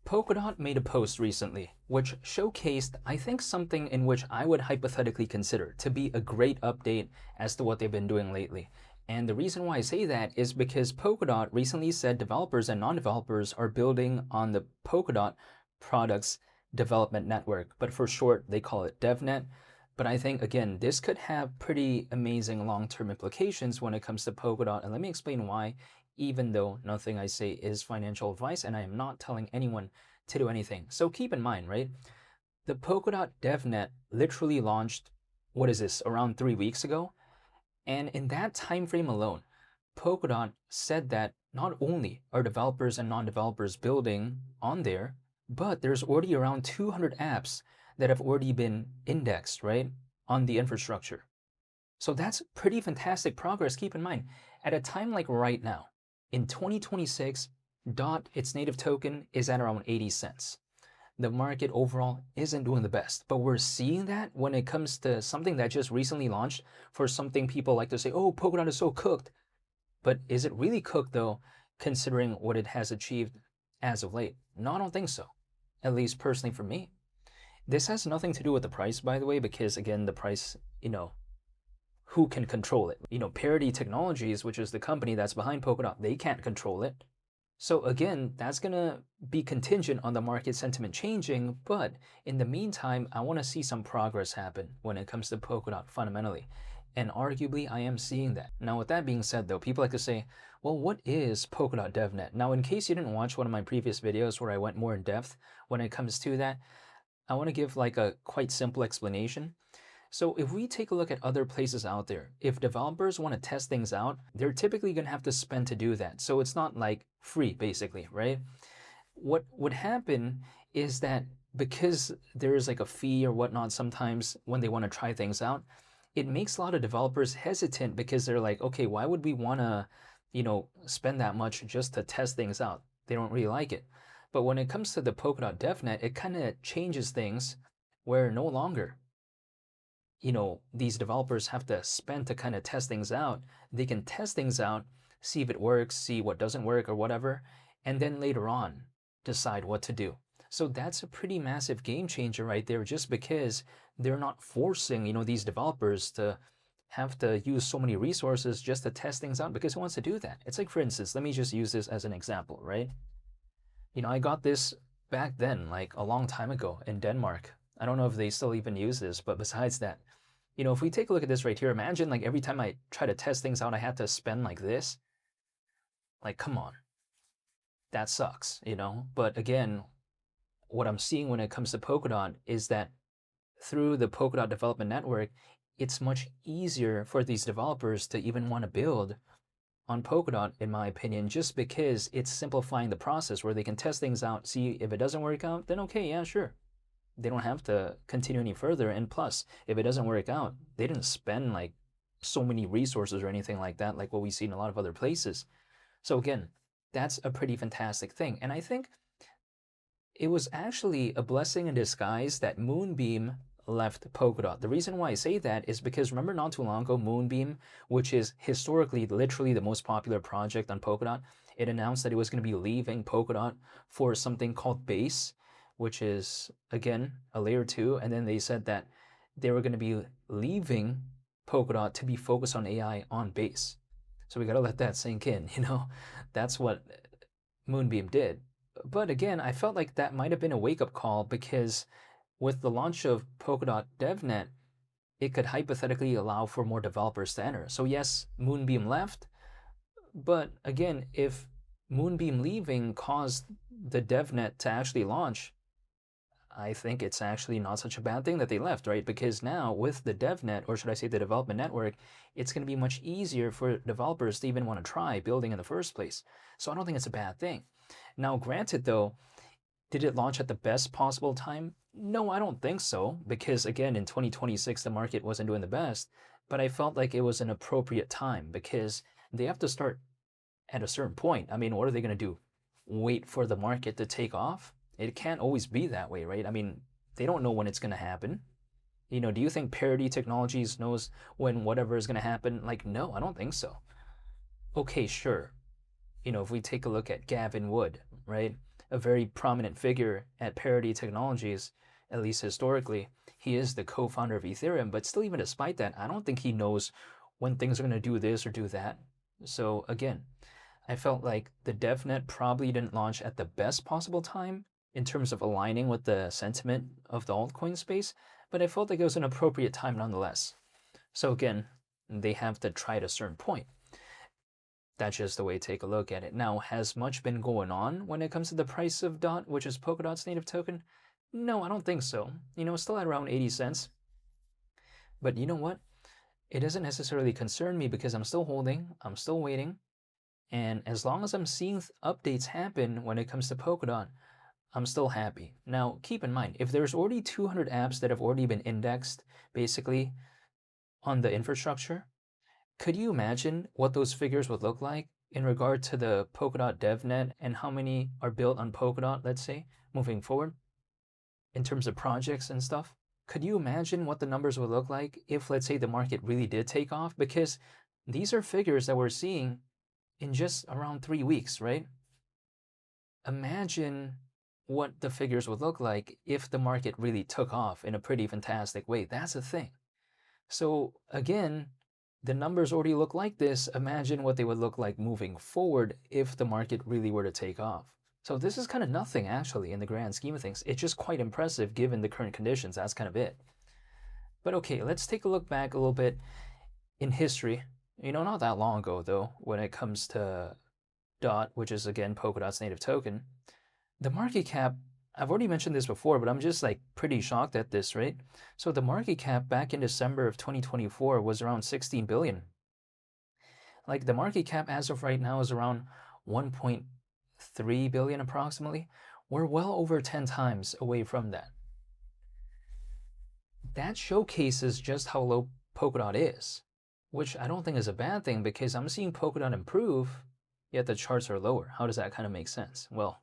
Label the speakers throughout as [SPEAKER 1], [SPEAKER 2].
[SPEAKER 1] Polkadot made a post recently which showcased, I think, something in which I would hypothetically consider to be a great update as to what they've been doing lately. And the reason why I say that is because Polkadot recently said developers and non-developers are building on the Polkadot products development network, but for short, they call it DevNet. But I think, again, this could have pretty amazing long-term implications when it comes to Polkadot, and let me explain why, even though nothing I say is financial advice, and I am not telling anyone to do anything. So keep in mind, right? The Polkadot DevNet literally launched, what is this, around 3 weeks ago? And in that time frame alone, Polkadot said that not only are developers and non-developers building on there, but there's already around 200 apps that have already been indexed, right, on the infrastructure. So that's pretty fantastic progress. Keep in mind, at a time like right now, in 2026, DOT, its native token, is at around 80 cents. The market overall isn't doing the best, but we're seeing that when it comes to something that just recently launched for something people like to say, oh, Polkadot is so cooked. But is it really cooked though, considering what it has achieved as of late? No, I don't think so. At least personally for me. This has nothing to do with the price, by the way, because again, the price, who can control it? Parity Technologies, which is the company that's behind Polkadot, they can't control it. So again, that's going to be contingent on the market sentiment changing, but in the meantime, I want to see some progress happen when it comes to Polkadot fundamentally. And arguably, I am seeing that. Now, with that being said, though, people like to say, well, what is Polkadot DevNet? Now, in case you didn't watch one of my previous videos where I went more in depth when it comes to that, I want to give like a quite simple explanation. So if we take a look at other places out there, if developers want to test things out, they're typically going to have to spend to do that. So it's not like free, basically, right? What would happen is that because there's like a fee or whatnot sometimes when they want to try things out, it makes a lot of developers hesitant because they're like, okay, why would we want to, spend that much just to test things out? They don't really like it. But when it comes to the Polkadot DevNet, it kind of changes things where no longer these developers have to spend to kind of test things out. They can test things out, see if it works, see what doesn't work or whatever, and then later on decide what to do. So that's a pretty massive game changer right there, just because they're not forcing, these developers to have to use so many resources just to test things out, because who wants to do that? It's like, for instance, let me just use this as an example, right? I got this back then, like a long time ago in Denmark. I don't know if they still even use this, but besides that, if we take a look at this right here, imagine like every time I try to test things out, I had to spend like this. Like, come on. That sucks, But again, what I'm seeing when it comes to Polkadot is that through the Polkadot development network, it's much easier for these developers to even want to build on Polkadot, in my opinion, just because it's simplifying the process where they can test things out, see if it doesn't work out, then okay, yeah, sure. They don't have to continue any further. And plus, if it doesn't work out, they didn't spend like so many resources or anything like that, like what we see in a lot of other places. So again, that's a pretty fantastic thing. And I think it was actually a blessing in disguise that Moonbeam left Polkadot. The reason why I say that is because remember not too long ago, Moonbeam, which is historically literally the most popular project on Polkadot, it announced that it was going to be leaving Polkadot for something called Base, which is, again, a layer 2. And then they said that they were going to be leaving Polkadot to be focused on AI on Base. So we got to let that sink in, That's what Moonbeam did. But again, I felt like that might have been a wake-up call, because with the launch of Polkadot DevNet, it could hypothetically allow for more developers to enter. So yes, Moonbeam left, but again, if Moonbeam leaving caused the DevNet to actually launch, I think it's actually not such a bad thing that they left, right? Because now with the DevNet, or should I say the development network, it's going to be much easier for developers to even want to try building in the first place. So I don't think it's a bad thing. Now, granted though, did it launch at the best possible time? No, I don't think so, because again, in 2026, the market wasn't doing the best, but I felt like it was an appropriate time because they have to start at a certain point. I mean, what are they going to do? Wait for the market to take off? It can't always be that way, right? I mean, they don't know when it's going to happen. Do you think Parity Technologies knows when whatever is going to happen? Like, no, I don't think so. Okay, sure. If we take a look at Gavin Wood, right? a very prominent figure at Parity Technologies, at least historically. He is the co-founder of Ethereum, but still, even despite that, I don't think he knows when things are going to do this or do that. So again, I felt like the DevNet probably didn't launch at the best possible time in terms of aligning with the sentiment of the altcoin space, but I felt like it was an appropriate time nonetheless. So again, they have to try at a certain point. That's just the way to take a look at it. Now, has much been going on when it comes to the price of DOT, which is Polkadot's native token? No, I don't think so. It's still at around 80 cents. But you know what? It doesn't necessarily concern me because I'm still holding, I'm still waiting. And as long as I'm seeing updates happen when it comes to Polkadot, I'm still happy. Now, keep in mind, if there's already 200 apps that have already been indexed, basically, on the infrastructure, could you imagine what those figures would look like in regard to the Polkadot DevNet and how many are built on Polkadot, let's say, moving forward, in terms of projects and stuff? Could you imagine what the numbers would look like if, let's say, the market really did take off? Because these are figures that we're seeing in just around 3 weeks, right? Imagine what the figures would look like if the market really took off in a pretty fantastic way. That's the thing. So again, the numbers already look like this. Imagine what they would look like moving forward if the market really were to take off. So this is kind of nothing actually in the grand scheme of things. It's just quite impressive given the current conditions. That's kind of it. But okay, let's take a look back a little bit in history. Not that long ago though, when it comes to DOT, which is again Polkadot's native token, the market cap, I've already mentioned this before, but I'm just like pretty shocked at this, right? So the market cap back in December of 2024 was around 16 billion. Like the market cap as of right now is around 1.3 billion approximately. We're well over 10 times away from that. That showcases just how low Polkadot is, which I don't think is a bad thing because I'm seeing Polkadot improve, yet the charts are lower. How does that kind of make sense? Well,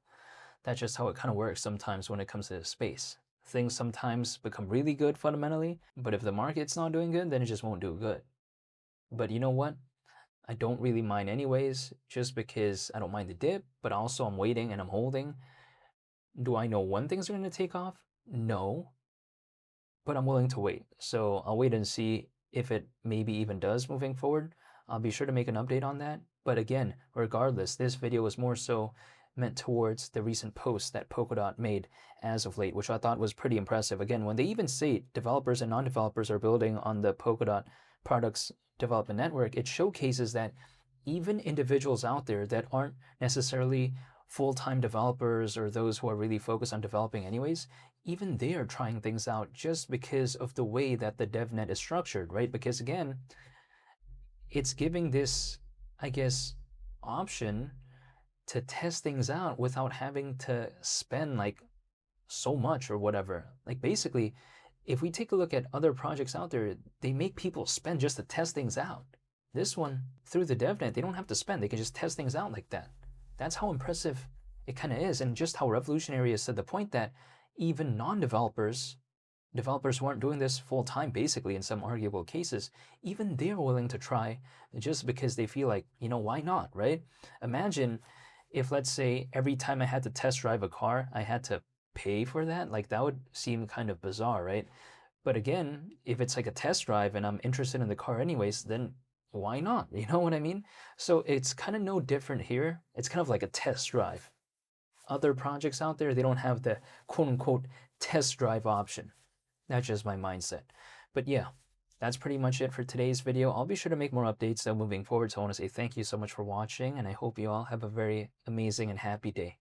[SPEAKER 1] that's just how it kind of works sometimes when it comes to this space. Things sometimes become really good fundamentally, but if the market's not doing good, then it just won't do good. But you know what? I don't really mind anyways, just because I don't mind the dip, but also I'm waiting and I'm holding. Do I know when things are going to take off? No, but I'm willing to wait. So I'll wait and see if it maybe even does moving forward. I'll be sure to make an update on that. But again, regardless, this video was more so meant towards the recent posts that Polkadot made as of late, which I thought was pretty impressive. Again, when they even say developers and non-developers are building on the Polkadot products development network, it showcases that even individuals out there that aren't necessarily full-time developers or those who are really focused on developing anyways, even they are trying things out just because of the way that the DevNet is structured, right? Because again, it's giving this, I guess, option to test things out without having to spend like so much or whatever. Like basically, if we take a look at other projects out there, they make people spend just to test things out. This one, through the DevNet, they don't have to spend. They can just test things out like that. That's how impressive it kind of is, and just how revolutionary is to the point that even non-developers, developers who aren't doing this full-time basically in some arguable cases, even they're willing to try just because they feel like, why not, right? Imagine if, let's say, every time I had to test drive a car, I had to pay for that. Like that would seem kind of bizarre, right? But again, if it's like a test drive and I'm interested in the car anyways, then why not? You know what I mean? So it's kind of no different here. It's kind of like a test drive. Other projects out there, they don't have the quote unquote test drive option. That's just my mindset. But yeah, that's pretty much it for today's video. I'll be sure to make more updates though moving forward. So I want to say thank you so much for watching, and I hope you all have a very amazing and happy day.